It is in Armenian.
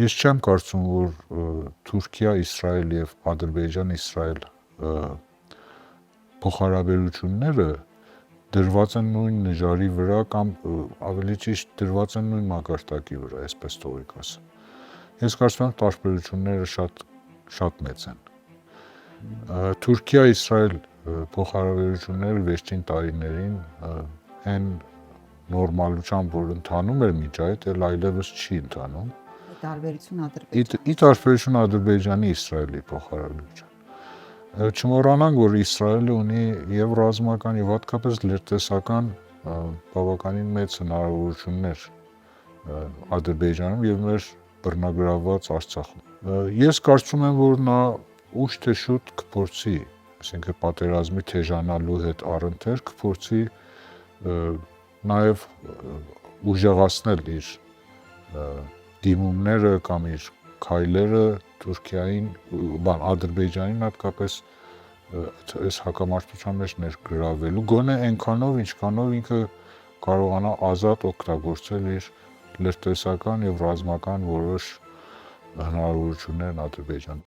Ես չեմ կարծում, որ Թուրքիա, Իսրայել եւ Ադրբեջան-Իսրայել փոխհարաբերությունները դրված են նույն նժարի վրա կամ ավելի ճիշտ դրված են նույն մակարդակի վրա, այսպես թողեք ասեմ։ Ես կարծում եմ տարբերությունները շատ մեծ են։ Թուրքիա-Իսրայել փոխհարաբերությունները վերջին տարիներին այն նորմալությամբ, որ ընթանում էր մինչ այդ, այլևս չի ընթանում։ Ի տարբերություն Ադրբեջանի Իսրայելի փոխհարաբերության։ Չմոռանանք, որ Իսրայելը ունի եւ ռազմական եւ հատկապես լրտեսական բավականին մեծ հնարավորություններ Ադրբեջանում եւ մեր բռնագրավված Արցախում։ Ես կարծում եմ, որ նա ուշ թե շուտ կփորձի, այսինքն պատերազմի թեժանալու հետ առընթեր կփորձի նաեւ ուժեղացնել իր դիմումները կամ իր քայլերը Թուրքիային, Ադրբեջանին հատկապես այս հակամարտության մեջ ներգրավելու, գոնե այնքանով, ինչքանով ինքը կարողանա ազատ օգտագործել իր լրտեսական եւ ռազմական որոշ հնարավորություններն Ադրբեջան։